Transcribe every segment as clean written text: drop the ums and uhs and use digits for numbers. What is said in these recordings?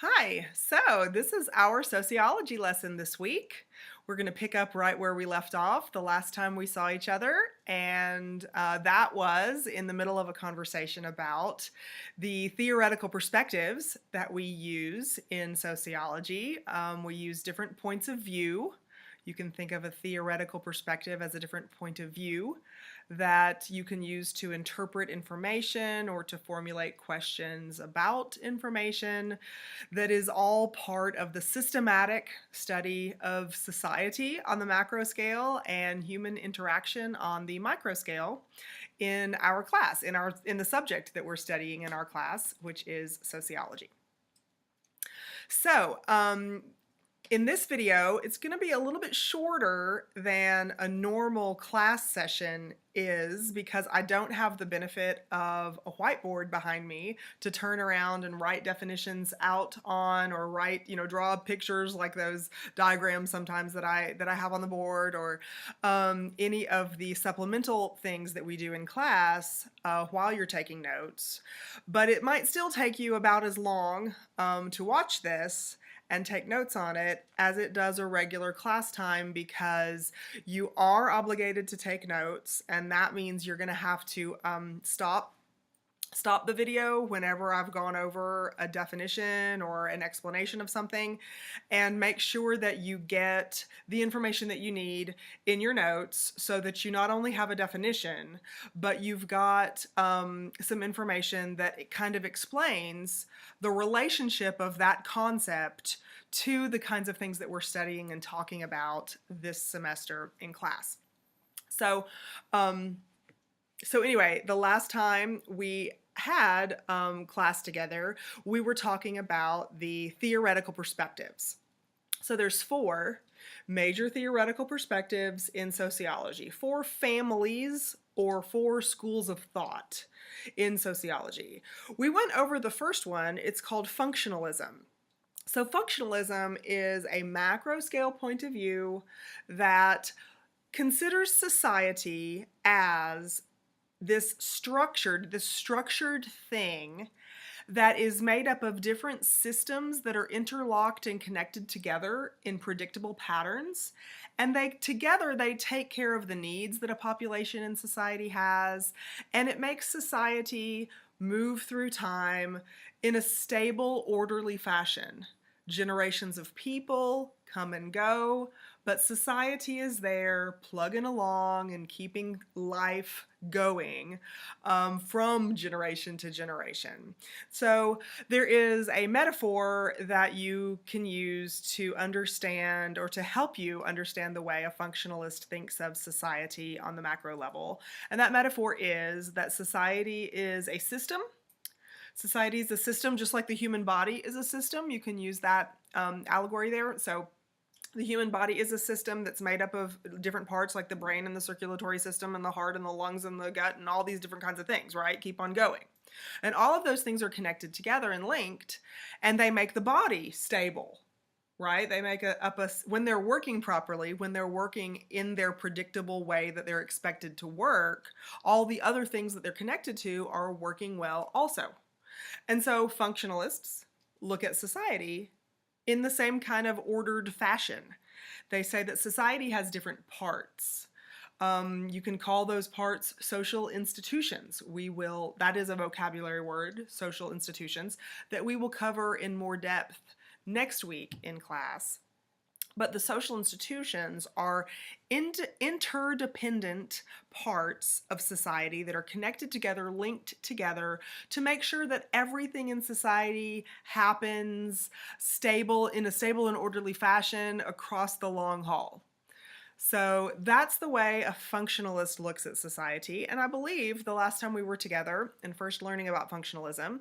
Hi, so this is our sociology lesson this week. We're going to pick up right where we left off the last time we saw each other, and that was in the middle of a conversation about the theoretical perspectives that we use in sociology. We use different points of view. You can think of a theoretical perspective as a different point of view that you can use to interpret information or to formulate questions about information that is all part of the systematic study of society on the macro scale and human interaction on the micro scale in our class, in the subject that we're studying in our class, which is sociology. So, in this video, it's going to be a little bit shorter than a normal class session is because I don't have the benefit of a whiteboard behind me to turn around and write definitions out on, or draw pictures like those diagrams sometimes that I have on the board, or any of the supplemental things that we do in class while you're taking notes. But it might still take you about as long to watch this and take notes on it as it does a regular class time, because you are obligated to take notes, and that means you're going to have to stop the video whenever I've gone over a definition or an explanation of something, and make sure that you get the information that you need in your notes so that you not only have a definition, but you've got some information that it kind of explains the relationship of that concept to the kinds of things that we're studying and talking about this semester in class. So anyway, the last time we had class together, we were talking about the theoretical perspectives. So there's 4 major theoretical perspectives in sociology, 4 families or 4 schools of thought in sociology. We went over the first one. It's called functionalism. So functionalism is a macro scale point of view that considers society as this structured thing that is made up of different systems that are interlocked and connected together in predictable patterns. And together they take care of the needs that a population in society has, and it makes society move through time in a stable, orderly fashion. Generations of people come and go, but society is there plugging along and keeping life going from generation to generation. So there is a metaphor that you can use to understand, or to help you understand, the way a functionalist thinks of society on the macro level. And that metaphor is that society is a system. Society is a system, just like the human body is a system. You can use that allegory there. So the human body is a system that's made up of different parts, like the brain and the circulatory system and the heart and the lungs and the gut and all these different kinds of things, right? Keep on going. And all of those things are connected together and linked, and they make the body stable, right? They make when they're working properly, when they're working in their predictable way that they're expected to work, all the other things that they're connected to are working well also. And so functionalists look at society in the same kind of ordered fashion. They say that society has different parts. You can call those parts social institutions. That is a vocabulary word, social institutions, that we will cover in more depth next week in class. But the social institutions are interdependent parts of society that are connected together, linked together, to make sure that everything in society happens in a stable and orderly fashion across the long haul. So that's the way a functionalist looks at society. And I believe the last time we were together and first learning about functionalism,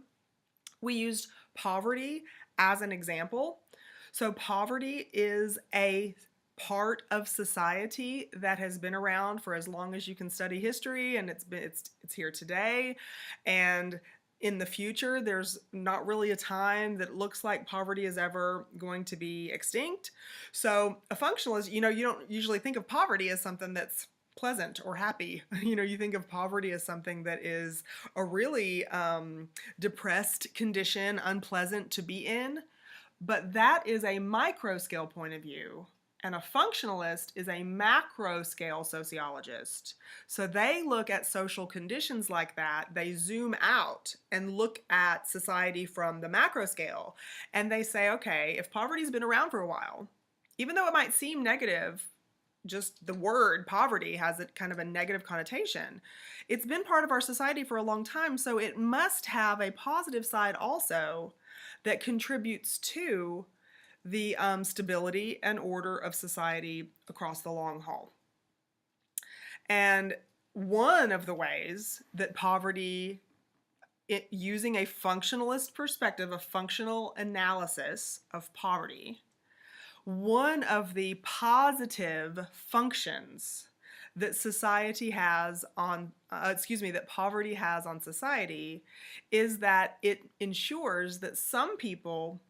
we used poverty as an example. So poverty is a part of society that has been around for as long as you can study history, and it's here today. And in the future, there's not really a time that looks like poverty is ever going to be extinct. So a functionalist, you don't usually think of poverty as something that's pleasant or happy. You think of poverty as something that is a really depressed condition, unpleasant to be in. but that is a micro scale point of view. And a functionalist is a macro scale sociologist. So they look at social conditions like that. They zoom out and look at society from the macro scale. And they say, okay, if poverty's been around for a while, even though it might seem negative, just the word poverty has a kind of a negative connotation. It's been part of our society for a long time, so it must have a positive side also that contributes to the stability and order of society across the long haul. And one of the ways that poverty, using a functionalist perspective, a functional analysis of poverty, one of the positive functions that society has on, that poverty has on society is that it ensures that some people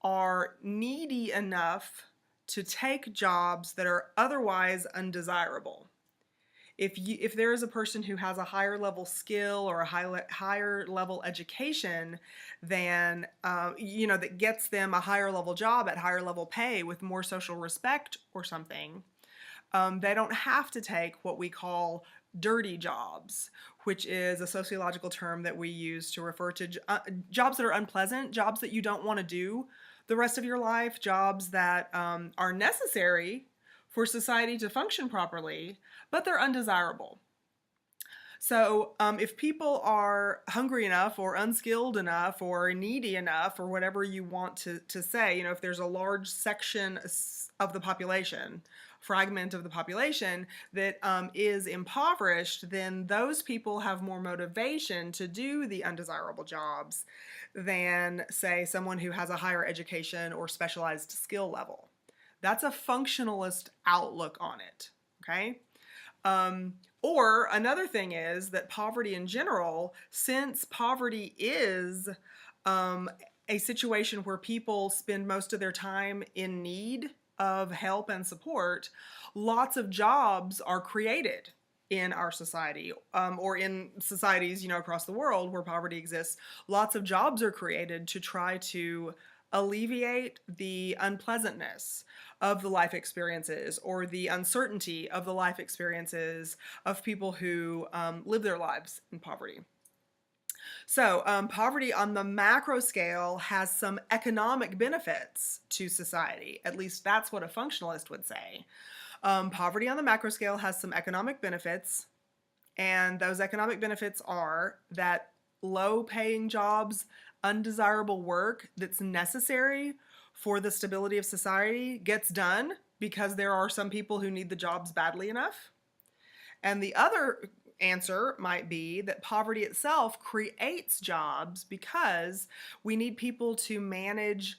are needy enough to take jobs that are otherwise undesirable. If there is a person who has a higher level skill or a higher level education than, that gets them a higher level job at higher level pay with more social respect or something, they don't have to take what we call dirty jobs, which is a sociological term that we use to refer to jobs that are unpleasant, jobs that you don't want to do the rest of your life, jobs that are necessary for society to function properly, but they're undesirable. So if people are hungry enough or unskilled enough or needy enough or whatever you want to say, if there's a large section of the population, fragment of the population that is impoverished, then those people have more motivation to do the undesirable jobs than, say, someone who has a higher education or specialized skill level. That's a functionalist outlook on it, okay? Or another thing is that poverty in general, since poverty is a situation where people spend most of their time in need of help and support, lots of jobs are created in our society, or in societies, across the world where poverty exists. Lots of jobs are created to try to alleviate the unpleasantness of the life experiences or the uncertainty of the life experiences of people who live their lives in poverty. So poverty on the macro scale has some economic benefits to society. At least that's what a functionalist would say. Poverty on the macro scale has some economic benefits, and those economic benefits are that low-paying jobs, undesirable work that's necessary for the stability of society gets done because there are some people who need the jobs badly enough. And the other answer might be that poverty itself creates jobs because we need people to manage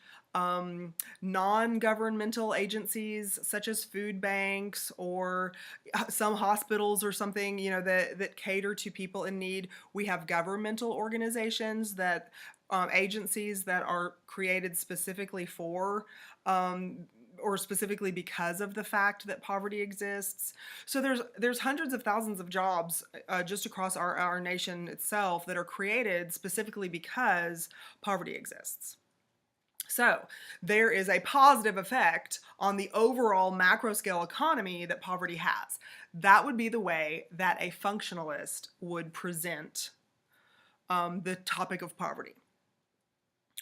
non-governmental agencies such as food banks or some hospitals or something, that cater to people in need. We have governmental organizations that agencies that are created specifically for or specifically because of the fact that poverty exists. So there's hundreds of thousands of jobs just across our nation itself that are created specifically because poverty exists. So there is a positive effect on the overall macro scale economy that poverty has. That would be the way that a functionalist would present the topic of poverty,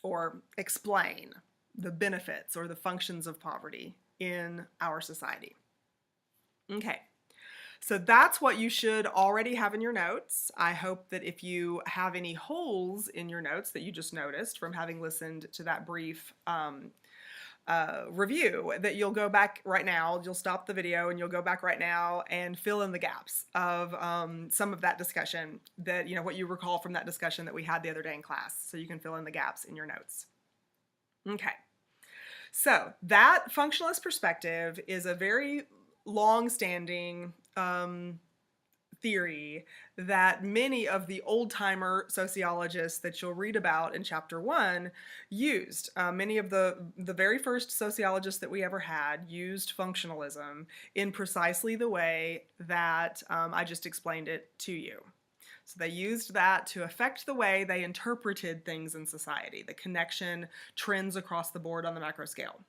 or explain the benefits or the functions of poverty in our society. Okay, so that's what you should already have in your notes. I hope that if you have any holes in your notes that you just noticed from having listened to that brief review, that you'll go back right now, you'll stop the video and you'll go back right now and fill in the gaps of some of that discussion that, what you recall from that discussion that we had the other day in class. So you can fill in the gaps in your notes. Okay, so that functionalist perspective is a very long-standing theory that many of the old-timer sociologists that you'll read about in chapter 1 used. Many of the very first sociologists that we ever had used functionalism in precisely the way that I just explained it to you. So they used that to affect the way they interpreted things in society, the connection, trends across the board on the macro scale.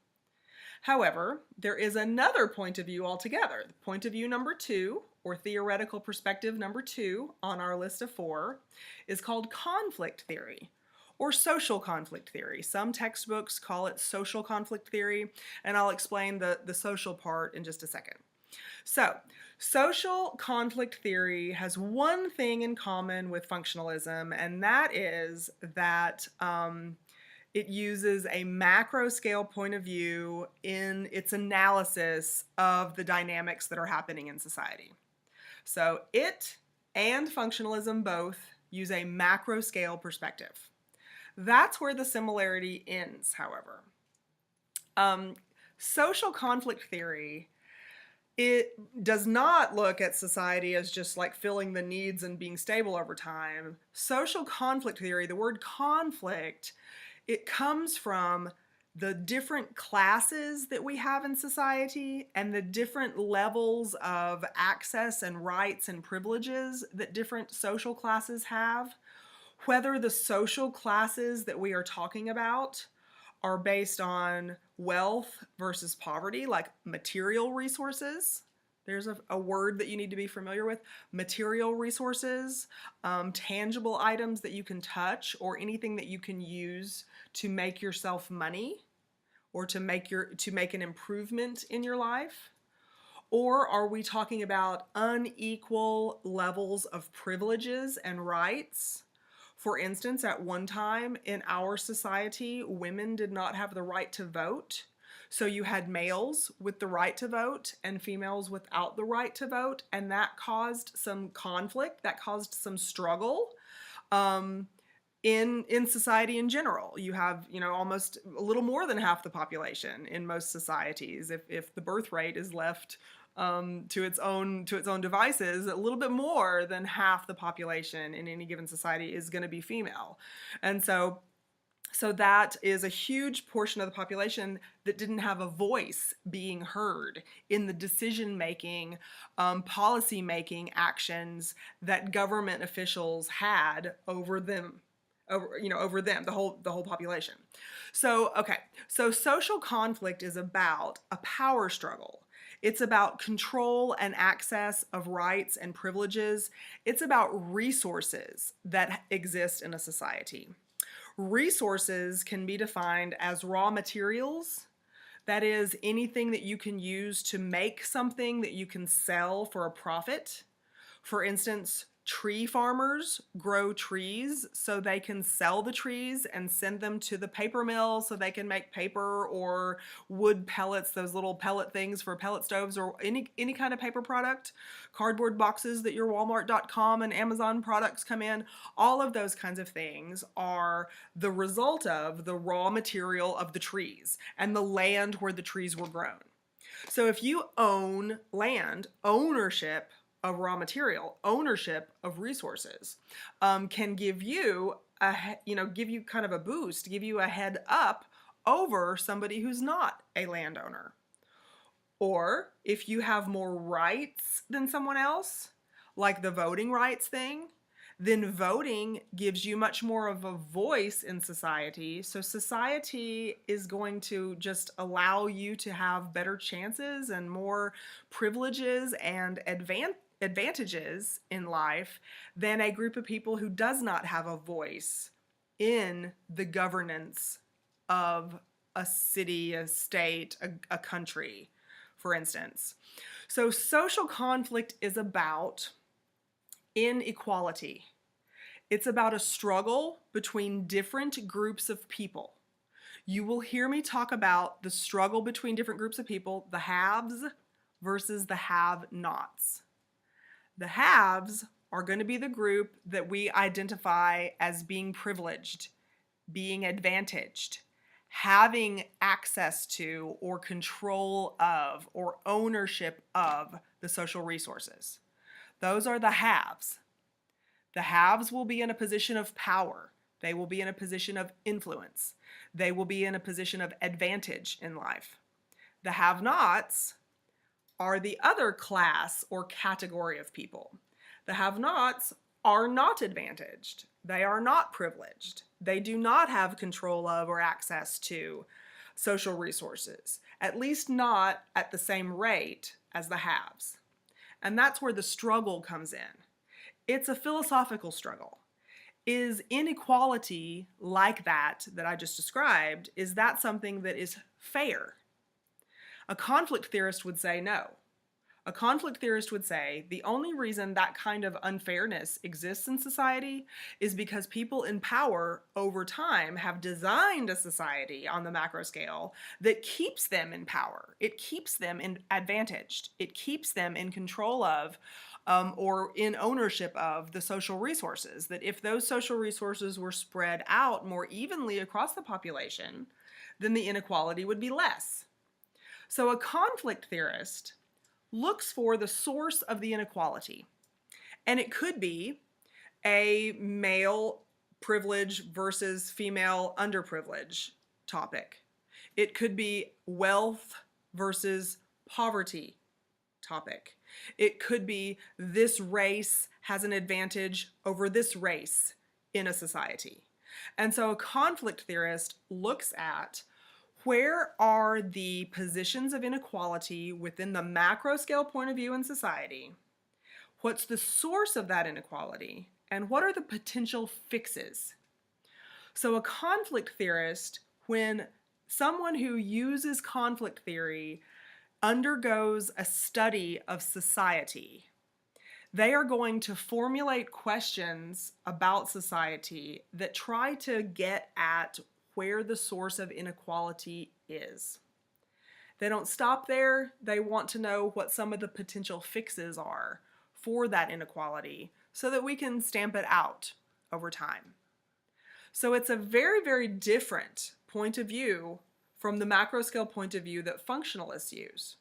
However, there is another point of view altogether. Point of view number 2, or theoretical perspective number 2 on our list of 4, is called conflict theory, or social conflict theory. Some textbooks call it social conflict theory, and I'll explain the social part in just a second. So, social conflict theory has one thing in common with functionalism, and that is that it uses a macro scale point of view in its analysis of the dynamics that are happening in society. So it and functionalism both use a macro scale perspective. That's where the similarity ends, however. Social conflict theory, it does not look at society as just like filling the needs and being stable over time. Social conflict theory, the word conflict, it comes from the different classes that we have in society and the different levels of access and rights and privileges that different social classes have. Whether the social classes that we are talking about are based on wealth versus poverty, like material resources. There's a word that you need to be familiar with. Material resources, tangible items that you can touch, or anything that you can use to make yourself money or to make an improvement in your life. Or are we talking about unequal levels of privileges and rights? For instance, at one time in our society, women did not have the right to vote. So you had males with the right to vote and females without the right to vote, and that caused some conflict, that caused some struggle in society in general. You have, almost a little more than half the population in most societies. If the birth rate is left to its own devices, a little bit more than half the population in any given society is going to be female. And so that is a huge portion of the population that didn't have a voice being heard in the decision-making, policy-making actions that government officials had over them, the whole population. So social conflict is about a power struggle. It's about control and access of rights and privileges. It's about resources that exist in a society. Resources can be defined as raw materials. That is, anything that you can use to make something that you can sell for a profit. For instance, tree farmers grow trees so they can sell the trees and send them to the paper mill so they can make paper, or wood pellets, those little pellet things for pellet stoves, or any kind of paper product, cardboard boxes that your Walmart.com and Amazon products come in. All of those kinds of things are the result of the raw material of the trees and the land where the trees were grown. So if you own land, ownership of raw material, ownership of resources, can give you kind of a boost, give you a head up over somebody who's not a landowner. Or if you have more rights than someone else, like the voting rights thing, then voting gives you much more of a voice in society. So society is going to just allow you to have better chances and more privileges and advantages in life than a group of people who does not have a voice in the governance of a city, a state, a country, for instance. So social conflict is about inequality. It's about a struggle between different groups of people. You will hear me talk about the struggle between different groups of people, the haves versus the have-nots. The haves are going to be the group that we identify as being privileged, being advantaged, having access to or control of or ownership of the social resources. Those are the haves. The haves will be in a position of power. They will be in a position of influence. They will be in a position of advantage in life. The have-nots are the other class or category of people. The have-nots are not advantaged. They are not privileged. They do not have control of or access to social resources, at least not at the same rate as the haves. And that's where the struggle comes in. It's a philosophical struggle. Is inequality like that I just described, is that something that is fair? A conflict theorist would say no. A conflict theorist would say the only reason that kind of unfairness exists in society is because people in power over time have designed a society on the macro scale that keeps them in power. It keeps them advantaged. It keeps them in control of or in ownership of the social resources. That if those social resources were spread out more evenly across the population, then the inequality would be less. So a conflict theorist looks for the source of the inequality. And it could be a male privilege versus female underprivilege topic. It could be wealth versus poverty topic. It could be this race has an advantage over this race in a society. And so a conflict theorist looks at where are the positions of inequality within the macro scale point of view in society? What's the source of that inequality? And what are the potential fixes? So a conflict theorist, when someone who uses conflict theory undergoes a study of society, they are going to formulate questions about society that try to get at where the source of inequality is. They don't stop there. They want to know what some of the potential fixes are for that inequality so that we can stamp it out over time. So it's a very, very different point of view from the macro scale point of view that functionalists use.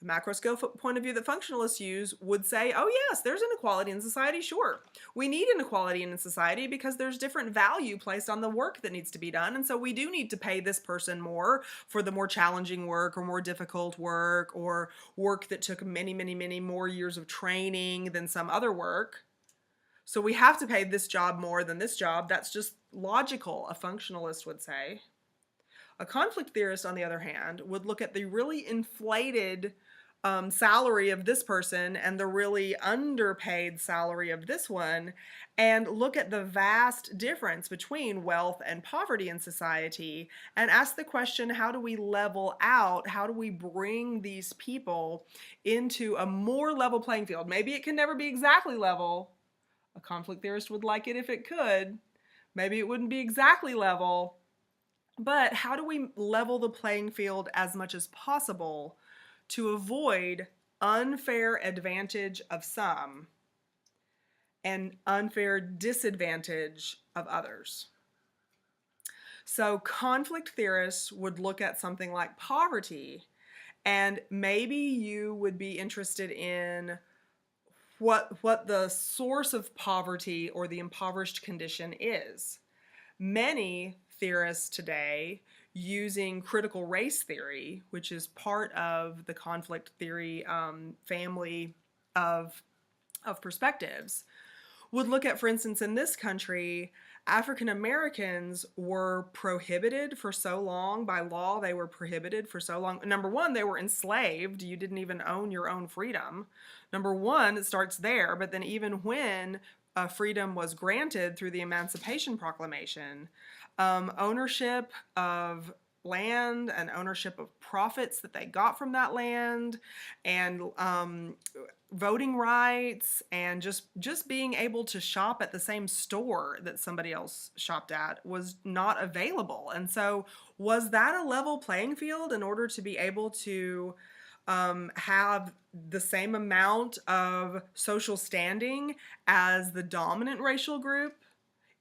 The macro scale point of view that functionalists use would say, oh yes, there's inequality in society, sure. We need inequality in society because there's different value placed on the work that needs to be done, and so we do need to pay this person more for the more challenging work or more difficult work or work that took many, many, many more years of training than some other work. So we have to pay this job more than this job. That's just logical, a functionalist would say. A conflict theorist, on the other hand, would look at the really inflated salary of this person and the really underpaid salary of this one and look at the vast difference between wealth and poverty in society and ask the question, how do we level out? How do we bring these people into a more level playing field? Maybe it can never be exactly level. A conflict theorist would like it if it could. Maybe it wouldn't be exactly level. But how do we level the playing field as much as possible to avoid unfair advantage of some and unfair disadvantage of others? So conflict theorists would look at something like poverty, and maybe you would be interested in what the source of poverty or the impoverished condition is. Many theorists today using critical race theory, which is part of the conflict theory family of perspectives, would look at, for instance, in this country, African Americans were prohibited for so long by law. They were prohibited for so long. Number one, they were enslaved. You didn't even own your own freedom. Number one, it starts there. But then even when freedom was granted through the Emancipation Proclamation, ownership of land and ownership of profits that they got from that land and voting rights and just being able to shop at the same store that somebody else shopped at was not available. And so was that a level playing field in order to be able to have the same amount of social standing as the dominant racial group,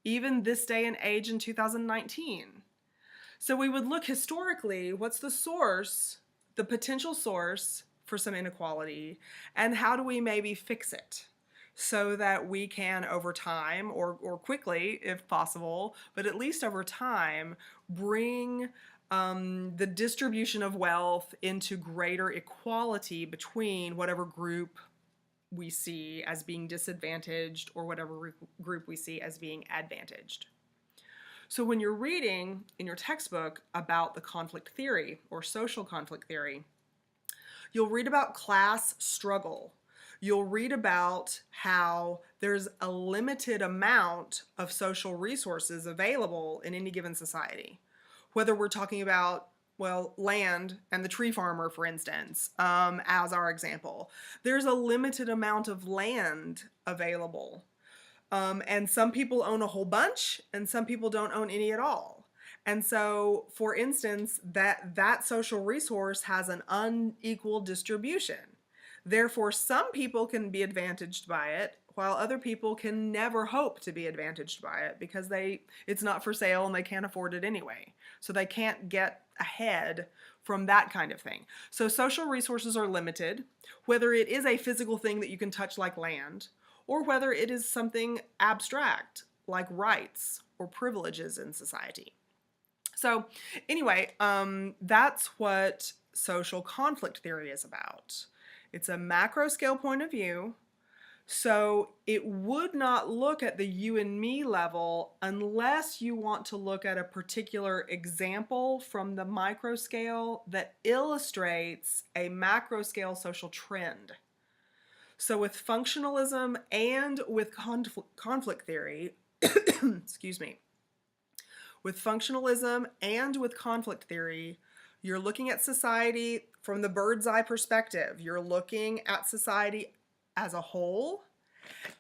even this day and age in 2019? So we would look historically, what's the source, the potential source for some inequality, and how do we maybe fix it so that we can, over time, or quickly if possible, but at least over time, bring the distribution of wealth into greater equality between whatever group we see as being disadvantaged or whatever group we see as being advantaged. So when you're reading in your textbook about the conflict theory or social conflict theory, you'll read about class struggle. You'll read about how there's a limited amount of social resources available in any given society. Whether we're talking about, well, land and the tree farmer, for instance, as our example. There's a limited amount of land available. And some people own a whole bunch and some people don't own any at all. And so, for instance, that social resource has an unequal distribution. Therefore, some people can be advantaged by it, while other people can never hope to be advantaged by it because it's not for sale and they can't afford it anyway. So they can't get ahead from that kind of thing. So social resources are limited, whether it is a physical thing that you can touch like land, or whether it is something abstract like rights or privileges in society. So anyway, that's what social conflict theory is about. It's a macro scale point of view, so it would not look at the you and me level unless you want to look at a particular example from the micro scale that illustrates a macro scale social trend. So with functionalism and with conflict theory, excuse me, with functionalism and with conflict theory, you're looking at society from the bird's eye perspective. You're looking at society as a whole,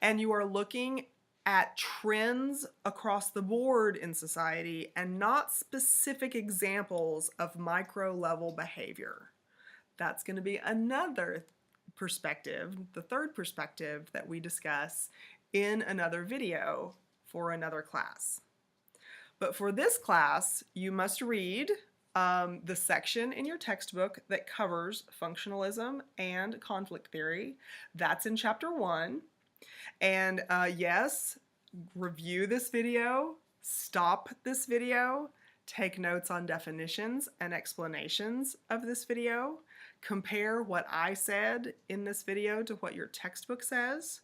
and you are looking at trends across the board in society and not specific examples of micro level behavior. That's going to be another perspective, the third perspective that we discuss in another video for another class. But for this class, you must read the section in your textbook that covers functionalism and conflict theory. That's in chapter 1. And yes, review this video, stop this video, take notes on definitions and explanations of this video, compare what I said in this video to what your textbook says,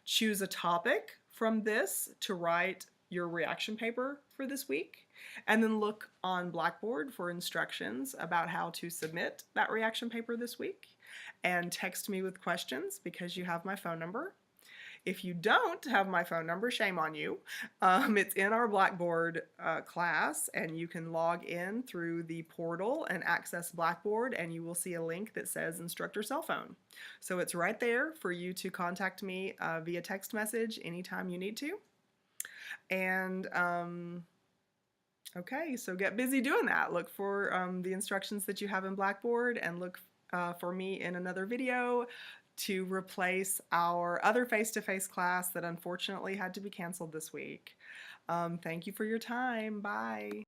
choose a topic from this to write your reaction paper for this week, and then look on Blackboard for instructions about how to submit that reaction paper this week, and text me with questions because you have my phone number. If you don't have my phone number, shame on you. It's in our Blackboard class, and you can log in through the portal and access Blackboard, and you will see a link that says instructor cell phone. So it's right there for you to contact me via text message anytime you need to. And okay, so get busy doing that. Look for the instructions that you have in Blackboard, and look for me in another video to replace our other face-to-face class that unfortunately had to be canceled this week. Thank you for your time. Bye.